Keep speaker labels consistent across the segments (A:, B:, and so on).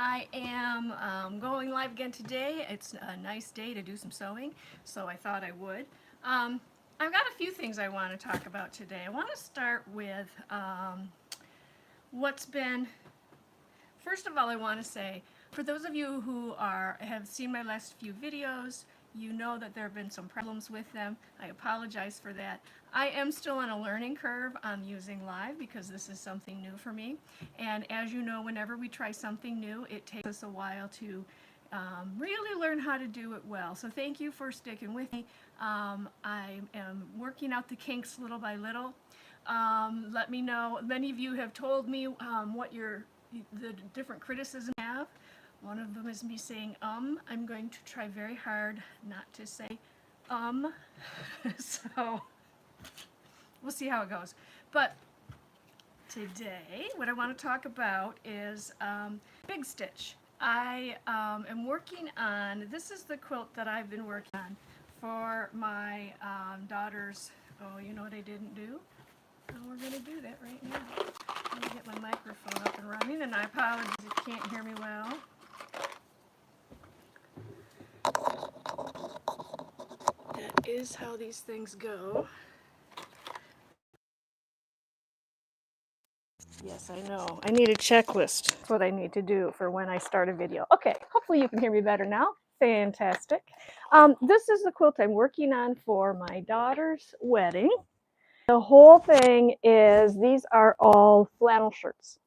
A: I am going live again today. It's a nice day to do some sewing, so I thought I would. I've got a few things I want to talk about today. I want to start with what's been, first of all, I want to say, for those of you who have seen my last few videos, you know that there have been some problems with them. I apologize for that. I am still on a learning curve on using live because this is something new for me. And as you know, whenever we try something new, it takes us a while to really learn how to do it well. So thank you for sticking with me. I am working out the kinks little by little. Let me know. Many of you have told me what the different criticisms you have. One of them is me saying I'm going to try very hard not to say so we'll see how it goes. But today what I want to talk about is big stitch. I am working on, this is the quilt that I've been working on for my daughter's, oh, you know what I didn't do? Oh, we're going to do that right now. Let me get my microphone up and running, and I apologize if you can't hear me well. That is how these things go. Yes, I know. I need a checklist. That's what I need to do for when I start a video. Okay, hopefully you can hear me better now. Fantastic. This is the quilt I'm working on for my daughter's wedding. The whole thing is, these are all flannel shirts.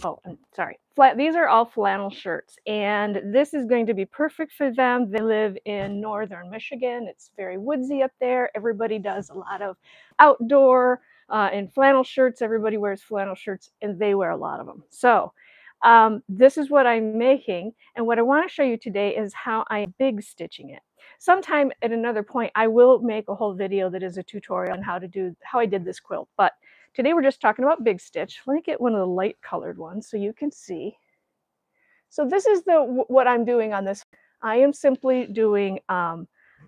A: Oh, I'm sorry. These are all flannel shirts, and this is going to be perfect for them. They live in northern Michigan. It's very woodsy up there. Everybody does a lot of outdoor and flannel shirts. Everybody wears flannel shirts, and they wear a lot of them. So this is what I'm making, and what I want to show you today is how I'm big stitching it. Sometime at another point, I will make a whole video that is a tutorial on how I did this quilt, but today we're just talking about big stitch. Let me get one of the light colored ones so you can see. So this is what I'm doing on this. I am simply doing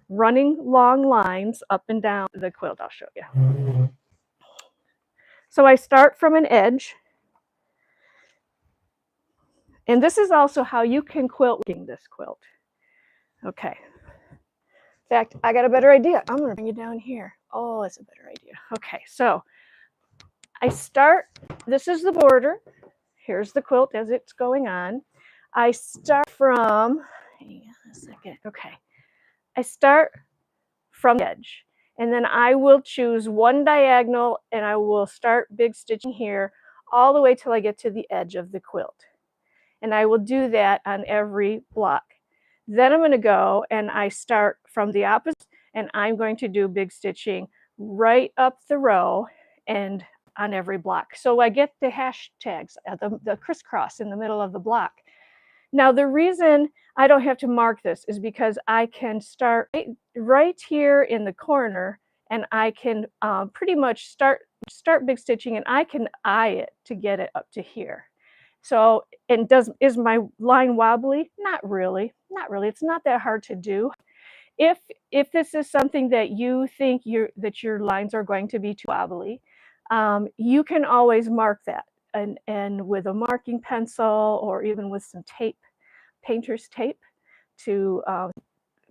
A: running long lines up and down the quilt. I'll show you. So I start from an edge. And this is also how you can quilt this quilt. Okay. In fact, I got a better idea. I'm going to bring you down here. Oh, that's a better idea. Okay, so I start, this is the border. Here's the quilt as it's going on. I start from, hang on a second. Okay. I start from the edge, and then I will choose one diagonal, and I will start big stitching here all the way till I get to the edge of the quilt. And I will do that on every block. Then I'm going to go and I start from the opposite, and I'm going to do big stitching right up the row and on every block. So I get the hashtags, the crisscross in the middle of the block. Now the reason I don't have to mark this is because I can start right here in the corner, and I can pretty much start big stitching, and I can eye it to get it up to here. So, and is my line wobbly? Not really, not really. It's not that hard to do. If this is something that you think that your lines are going to be too wobbly, you can always mark that, and with a marking pencil or even with some tape, painter's tape, to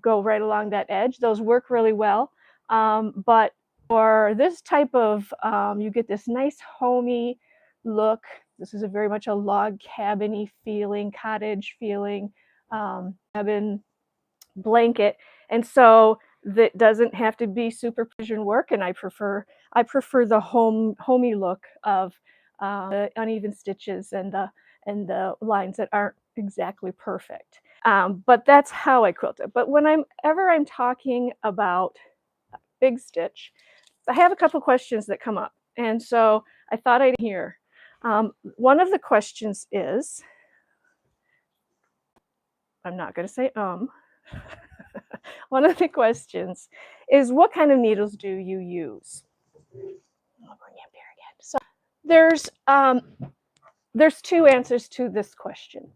A: go right along that edge. Those work really well. But for this type of, you get this nice homey look. This is very much a log cabin-y feeling, cottage feeling, cabin blanket. And so that doesn't have to be super precision work, and I prefer the homey look of the uneven stitches and the lines that aren't exactly perfect. But that's how I quilt it. But whenever I'm talking about big stitch, I have a couple questions that come up, and so I thought I'd hear. One of the questions is, I'm not going to say one of the questions is, what kind of needles do you use? I'll bring you up here again. So there's two answers to this question.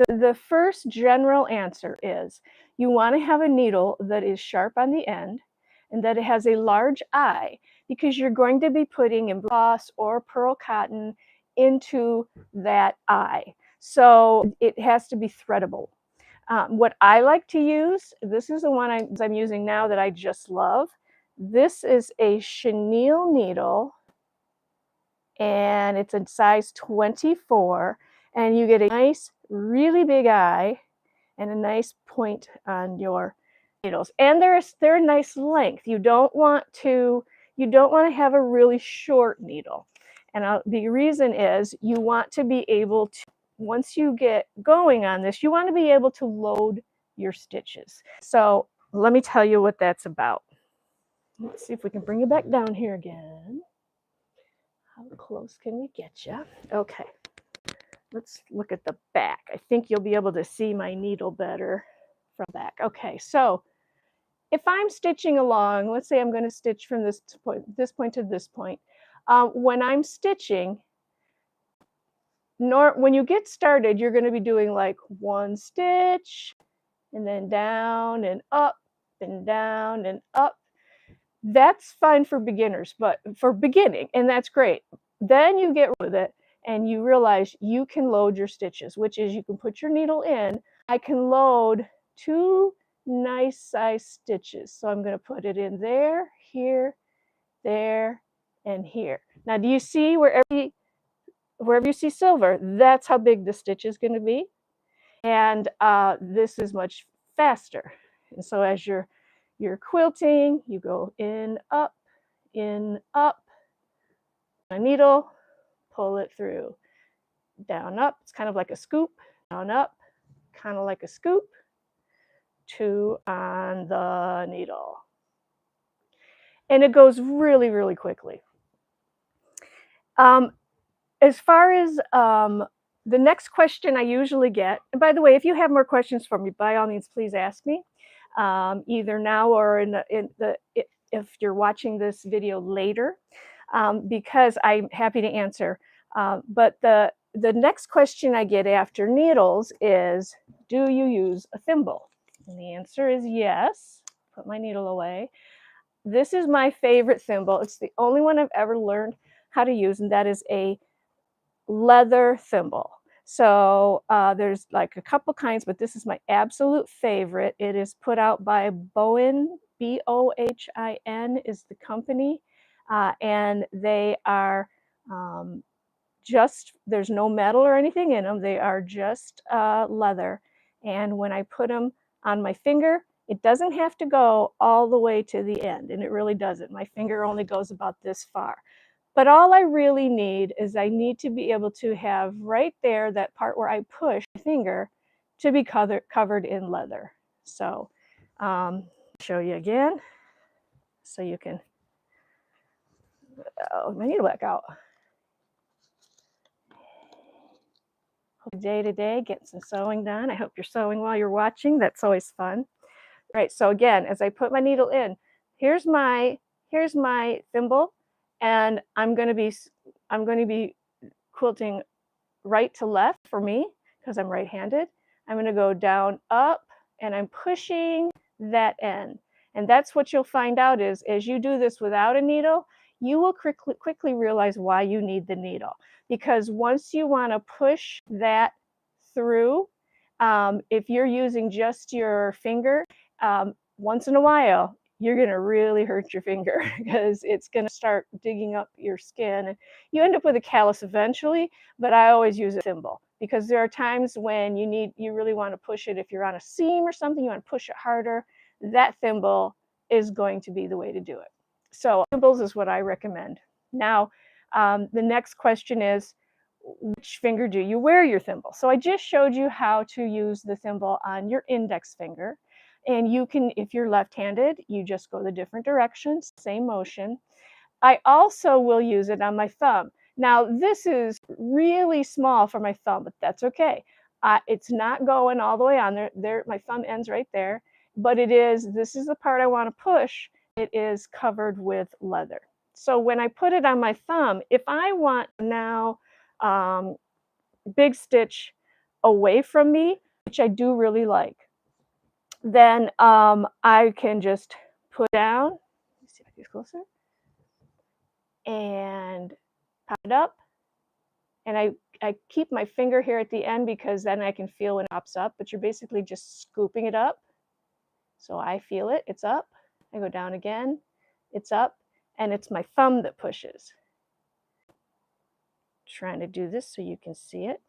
A: The first general answer is, you want to have a needle that is sharp on the end and that it has a large eye, because you're going to be putting embossed or pearl cotton into that eye. So it has to be threadable. What I like to use, this is the one I'm using now that I just love. This is a chenille needle, and it's a size 24, and you get a nice, really big eye and a nice point on your needles. And they're a nice length. You don't want to have a really short needle. And the reason is you want to be able to, once you get going on this, you want to be able to load your stitches. So let me tell you what that's about. Let's see if we can bring it back down here again. How close can we get you? Okay, let's look at the back. I think you'll be able to see my needle better from back. Okay, so if I'm stitching along, let's say I'm going to stitch from this point to this point. When I'm stitching, when you get started, you're going to be doing like one stitch and then down and up and down and up. That's fine for beginners, but for beginning, and that's great. Then you get with it and you realize you can load your stitches, which is you can put your needle in. I can load 2 nice size stitches. So I'm going to put it in there, here, there, and here. Now, do you see wherever you see silver, that's how big the stitch is going to be. And this is much faster. And so as you're quilting, you go in, up, a needle, pull it through, down, up. It's kind of like a scoop, down, up, kind of like a scoop, 2 on the needle. And it goes really, really quickly. As far as the next question I usually get, and by the way, if you have more questions for me, by all means, please ask me, either now or if you're watching this video later, because I'm happy to answer. But the next question I get after needles is, do you use a thimble? And the answer is yes. Put my needle away. This is my favorite thimble. It's the only one I've ever learned how to use, and that is a leather thimble. So there's like a couple kinds, but this is my absolute favorite. It is put out by Bohin, Bohin is the company, and they are there's no metal or anything in them. They are just leather. And when I put them on my finger, it doesn't have to go all the way to the end, and it really doesn't. My finger only goes about this far. But all I really need is I need to be able to have right there, that part where I push my finger, to be covered in leather. So show you again so you can, my needle back out. Day to day, getting some sewing done. I hope you're sewing while you're watching. That's always fun. Right, so again, as I put my needle in, here's my thimble, and I'm going to be quilting right to left for me because I'm right-handed. I'm going to go down, up, and I'm pushing that end. And that's what you'll find out is, as you do this without a needle, you will quickly realize why you need the needle. Because once you want to push that through, if you're using just your finger, once in a while, you're going to really hurt your finger because it's going to start digging up your skin. And you end up with a callus eventually, but I always use a thimble because there are times when you really want to push it. If you're on a seam or something, you want to push it harder, that thimble is going to be the way to do it. So thimbles is what I recommend. Now, the next question is, which finger do you wear your thimble? So I just showed you how to use the thimble on your index finger. And you can, if you're left-handed, you just go the different directions, same motion. I also will use it on my thumb. Now, this is really small for my thumb, but that's okay. It's not going all the way on there. My thumb ends right there, but this is the part I want to push. It is covered with leather. So when I put it on my thumb, if I want now big stitch away from me, which I do really like, then I can just put down, let's see if I can get closer, and pop it up, and I keep my finger here at the end because then I can feel when it pops up, but you're basically just scooping it up. So I feel it, it's up. I go down again, it's up, and it's my thumb that pushes. Trying to do this so you can see it,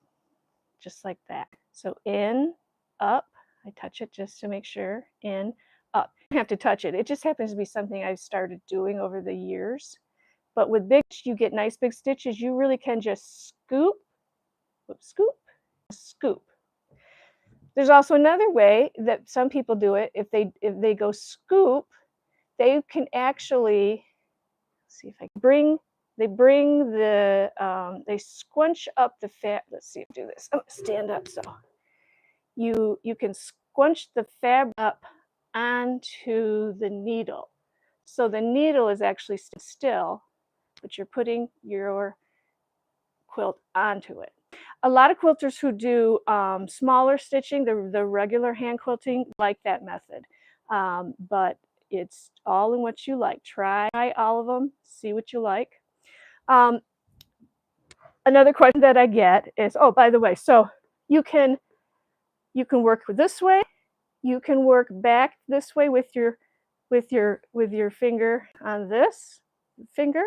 A: just like that. So in, up, I touch it just to make sure, in, up. You don't have to touch it. It just happens to be something I've started doing over the years. But with big, you get nice big stitches, you really can just scoop, scoop, scoop. There's also another way that some people do it. If they go scoop, they can actually, see if I can bring, they bring the, they scrunch up the fat. Let's see if I do this. I'm gonna stand up so you can scrunch the fabric up onto the needle. So the needle is actually still, but you're putting your quilt onto it. A lot of quilters who do smaller stitching, the regular hand quilting, like that method. But it's all in what you like. Try all of them, see what you like. Another question that I get is, oh, by the way, so you can work this way, you can work back this way with your finger on this finger,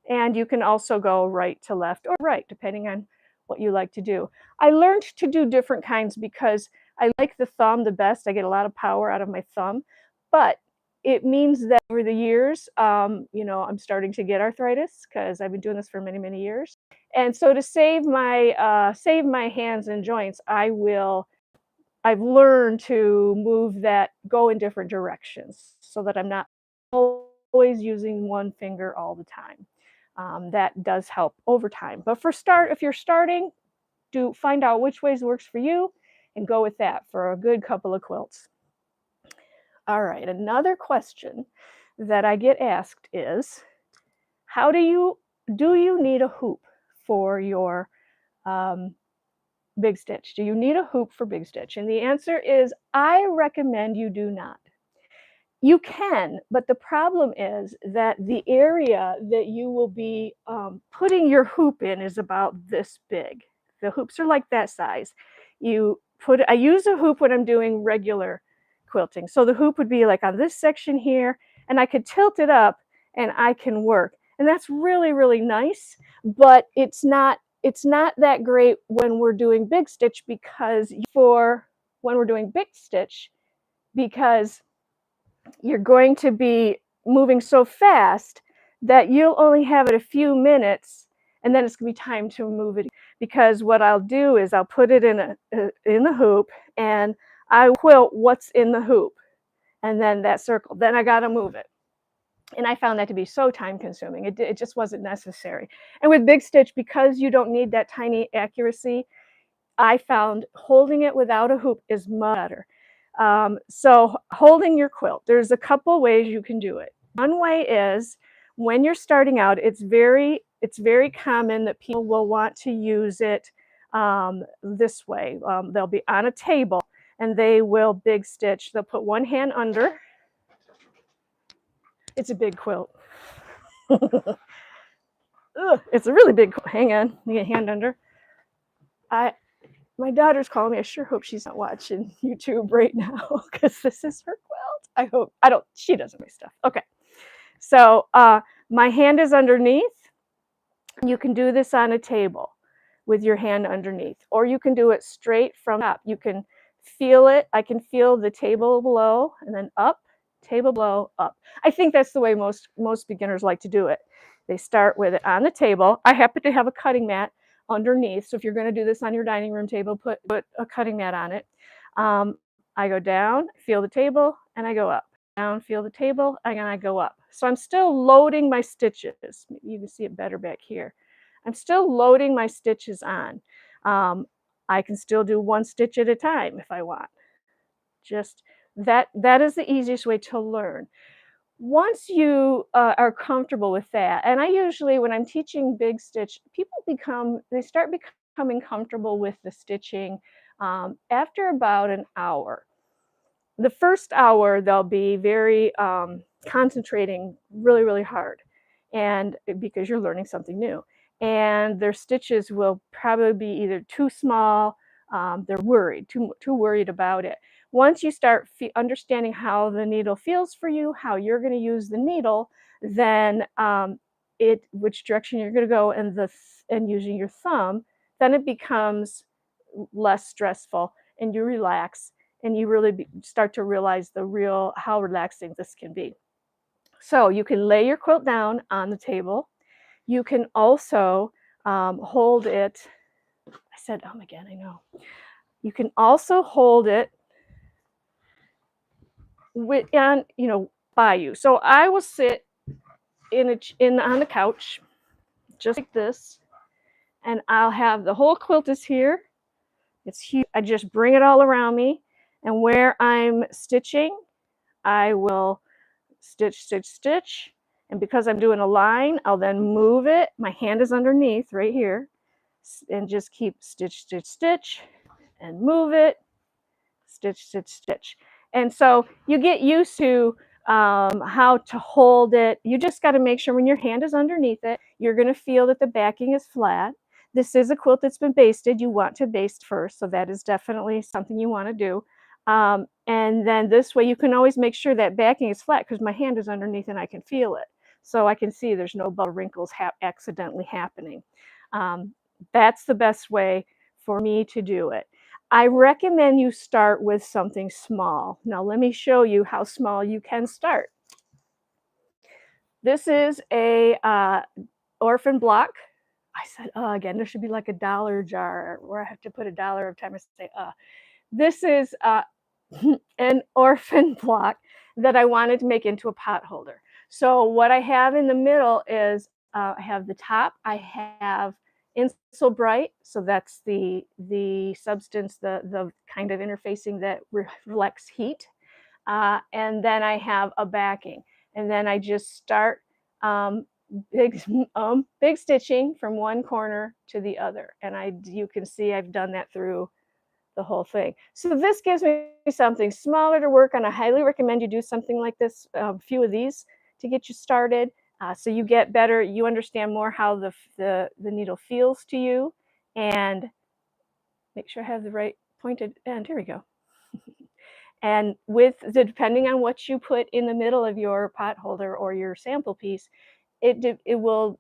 A: and you can also go right to left or right, depending on what you like to do. I learned to do different kinds because I like the thumb the best. I get a lot of power out of my thumb, but it means that over the years, you know, I'm starting to get arthritis because I've been doing this for many, many years. And so to save my hands and joints, I've learned to move that, go in different directions so that I'm not always using one finger all the time. That does help over time. But if you're starting, find out which ways works for you and go with that for a good couple of quilts. All right, another question that I get asked is, how do you need a hoop for your big stitch? Do you need a hoop for big stitch? And the answer is, I recommend you do not. You can, but the problem is that the area that you will be putting your hoop in is about this big. The hoops are like that size. I use a hoop when I'm doing regular quilting. So the hoop would be like on this section here, and I could tilt it up and I can work. And that's really, really nice, but it's not that great when we're doing big stitch because you're going to be moving so fast that you'll only have it a few minutes, and then it's going to be time to move it. Because what I'll do is I'll put it in the hoop, and I quilt what's in the hoop, and then that circle. Then I got to move it, and I found that to be so time consuming. It just wasn't necessary. And with big stitch, because you don't need that tiny accuracy, I found holding it without a hoop is much better. So holding your quilt, there's a couple ways you can do it. One way is when you're starting out, it's very common that people will want to use it this way. They'll be on a table and they will big stitch. They'll put one hand under. It's a big quilt. It's a really big quilt. Hang on, you get a hand under. My daughter's calling me. I sure hope she's not watching YouTube right now because this is her quilt. She doesn't make stuff. Okay. So my hand is underneath. You can do this on a table with your hand underneath, or you can do it straight from up. You can feel it. I can feel the table below and then up, table below, up. I think that's the way most beginners like to do it. They start with it on the table. I happen to have a cutting mat underneath, so if you're going to do this on your dining room table, put a cutting mat on it. I go down, feel the table, and I go up. Down, feel the table, and I go up. So I'm still loading my stitches. You can see it better back here. I'm still loading my stitches on. I can still do one stitch at a time if I want. Just that is the easiest way to learn. Once you are comfortable with that, and I usually, when I'm teaching big stitch, they start becoming comfortable with the stitching after about an hour. The first hour, they'll be very concentrating really, really hard, and because you're learning something new. and their stitches will probably be either too small, they're worried, too worried about it. Once you start understanding how the needle feels for you, how you're going to use the needle, then which direction you're going to go, and using your thumb, then it becomes less stressful, and you relax, and you really start to realize how relaxing this can be. So you can lay your quilt down on the table. You can also hold it. I said again, I know. You can also hold it by you. So I will sit on the couch just like this, and I'll have the whole quilt is here. It's huge. I just bring it all around me, and where I'm stitching, I will stitch, stitch, stitch. And because I'm doing a line, I'll then move it. My hand is underneath right here, and just keep stitch, stitch, stitch, and move it, stitch, stitch, stitch. And so you get used to how to hold it. You just got to make sure when your hand is underneath it, you're going to feel that the backing is flat. This is a quilt that's been basted. You want to baste first, so that is definitely something you want to do. And then this way you can always make sure that backing is flat, because my hand is underneath and I can feel it. So I can see there's no bubble wrinkles accidentally happening. That's the best way for me to do it. I recommend you start with something small. Now let me show you how small you can start. This is a orphan block. I said, again, there should be like a dollar jar where I have to put a dollar every time I say, This is an orphan block that I wanted to make into a pot holder. So what I have in the middle is I have the top, I have Insul Bright, so that's the substance, the kind of interfacing that reflects heat, and then I have a backing, and then I just start big stitching from one corner to the other, and you can see I've done that through the whole thing. So this gives me something smaller to work on. I highly recommend you do something like this, a few of these to get you started, so you get better, you understand more how the needle feels to you, and make sure I have the right pointed end. Here we go. And depending on what you put in the middle of your pot holder or your sample piece, it will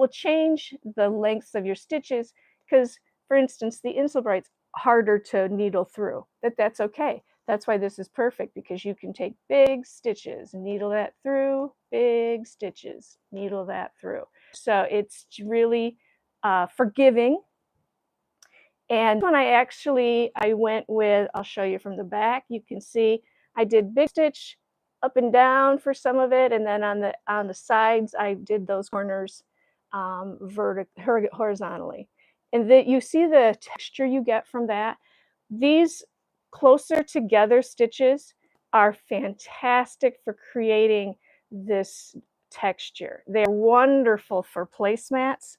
A: change the lengths of your stitches, because, for instance, the Insul Bright's harder to needle through. That's okay. That's why this is perfect, because you can take big stitches, needle that through, big stitches, needle that through. So it's really forgiving. And when I went with, I'll show you from the back, you can see I did big stitch up and down for some of it, and then on the sides I did those corners horizontally. And you see the texture you get from that. These closer together stitches are fantastic for creating this texture. They're wonderful for placemats.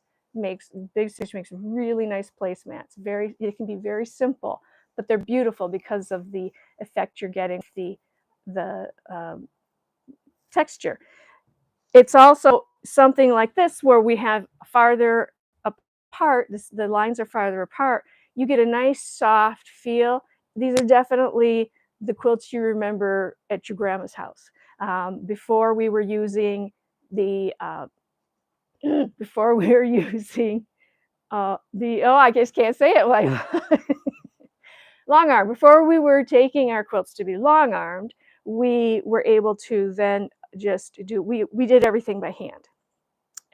A: Big stitch makes really nice placemats. It can be very simple, but they're beautiful because of the effect you're getting, the texture. It's also something like this where we have farther apart, the lines are farther apart. You get a nice soft feel. These are definitely the quilts you remember at your grandma's house. Before we were using I just can't say it like Longarm. Before we were taking our quilts to be long armed, we were able to then just we did everything by hand.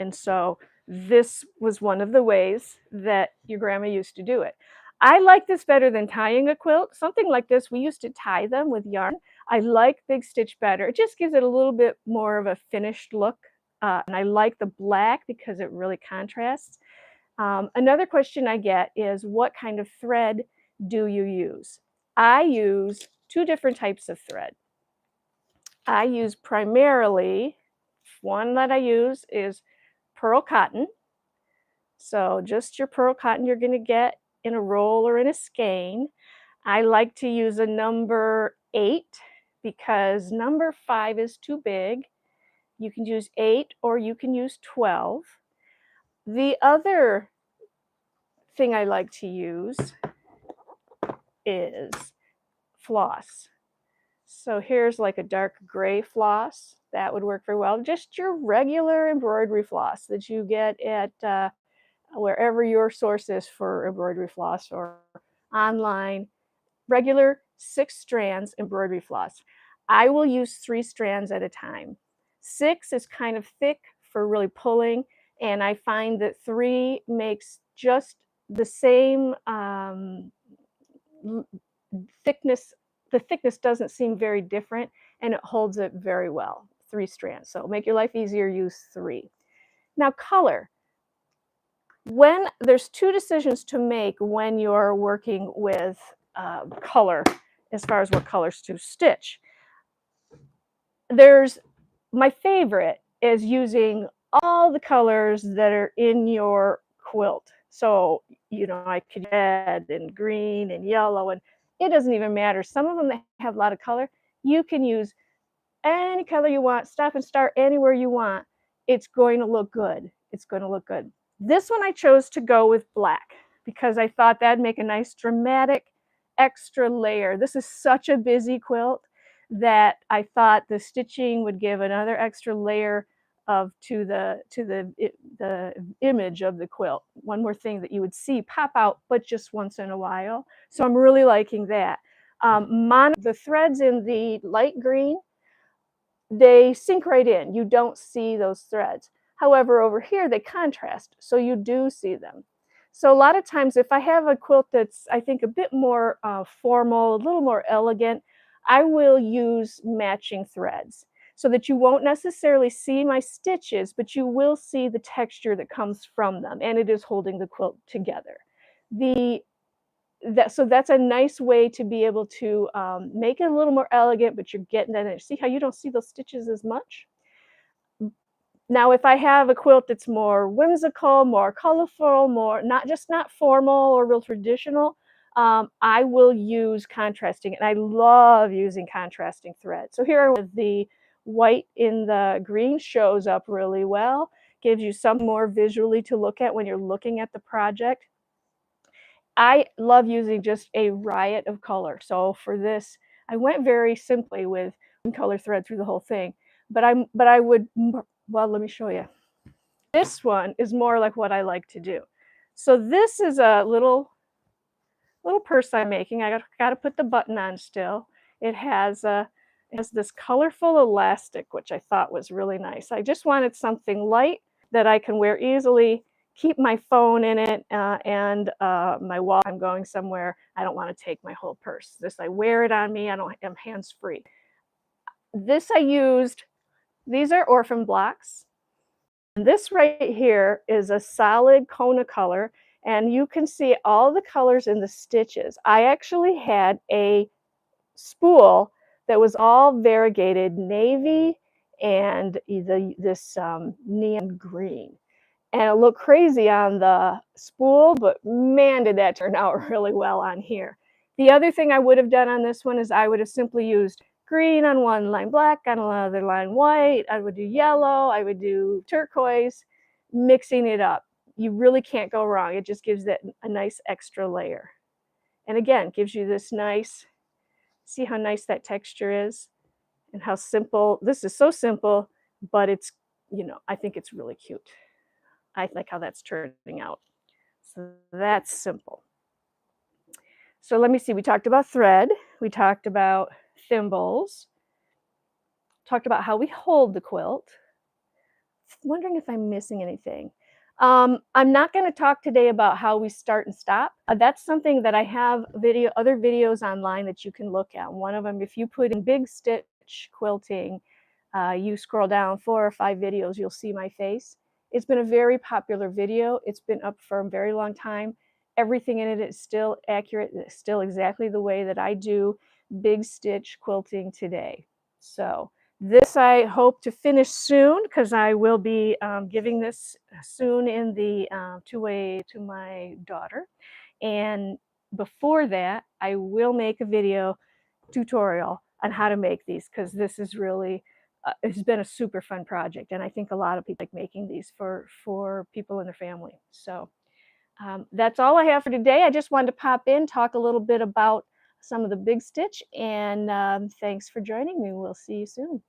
A: And so this was one of the ways that your grandma used to do it. I like this better than tying a quilt. Something like this, we used to tie them with yarn. I like big stitch better. It just gives it a little bit more of a finished look. And I like the black because it really contrasts. Another question I get is, what kind of thread do you use? I use two different types of thread. I use primarily, one that I use is pearl cotton. So just your pearl cotton you're going to get in a roll or in a skein. I like to use a number 8 because number 5 is too big. You can use 8 or you can use 12. The other thing I like to use is floss. So here's like a dark gray floss. That would work very well. Just your regular embroidery floss that you get at wherever your source is for embroidery floss or online. Regular 6 strands embroidery floss. I will use 3 strands at a time. 6 is kind of thick for really pulling, and I find that 3 makes just the same thickness. The thickness doesn't seem very different, and it holds it very well. 3 strands. So make your life easier, use 3. Now color. When there's 2 decisions to make when you're working with color, as far as what colors to stitch. There's my favorite is using all the colors that are in your quilt. So, I could red and green and yellow, and it doesn't even matter. Some of them that have a lot of color, you can use any color you want, stop and start anywhere you want. It's going to look good. It's going to look good. This one I chose to go with black because I thought that'd make a nice dramatic extra layer. This is such a busy quilt that I thought the stitching would give another extra layer of to the image of the quilt. One more thing that you would see pop out, but just once in a while. So I'm really liking that. The threads in the light green, they sink right in. You don't see those threads. However, over here they contrast, so you do see them. So a lot of times if I have a quilt that's, I think, a bit more formal, a little more elegant, I will use matching threads so that you won't necessarily see my stitches, but you will see the texture that comes from them, and it is holding the quilt together. So that's a nice way to be able to make it a little more elegant, but you're getting that in. See how you don't see those stitches as much? Now, if I have a quilt that's more whimsical, more colorful, more not formal or real traditional, I will use contrasting, and I love using contrasting thread. So here the white in the green shows up really well, gives you something more visually to look at when you're looking at the project. I love using just a riot of color. So for this, I went very simply with color thread through the whole thing. But I would, well, let me show you. This one is more like what I like to do. So this is a little purse I'm making. I got to put the button on still. It has this colorful elastic, which I thought was really nice. I just wanted something light that I can wear easily, keep my phone in it, and my wallet. I'm going somewhere, I don't want to take my whole purse. I wear it on me. I'm hands-free. This I used, these are orphan blocks. And this right here is a solid Kona color, and you can see all the colors in the stitches. I actually had a spool that was all variegated navy and this neon green. And it looked crazy on the spool, but man, did that turn out really well on here. The other thing I would have done on this one is I would have simply used green on one line, black on another line, white. I would do yellow, I would do turquoise, mixing it up. You really can't go wrong. It just gives that a nice extra layer. And again, gives you this nice, see how nice that texture is and how simple. This is so simple, but it's, I think it's really cute. I like how that's turning out. So that's simple. So let me see, we talked about thread, we talked about thimbles, talked about how we hold the quilt. Wondering if I'm missing anything. I'm not going to talk today about how we start and stop. That's something that I have other videos online that you can look at. One of them, if you put in Big Stitch Quilting, you scroll down 4 or 5 videos, you'll see my face. It's been a very popular video. It's been up for a very long time. Everything in it is still accurate. It's still exactly the way that I do Big Stitch Quilting today. So this I hope to finish soon because I will be giving this soon in the two-way to my daughter. And before that, I will make a video tutorial on how to make these because this is really it's been a super fun project, and I think a lot of people like making these for people in their family. So that's all I have for today. I just wanted to pop in, talk a little bit about some of the big stitch, and thanks for joining me. We'll see you soon.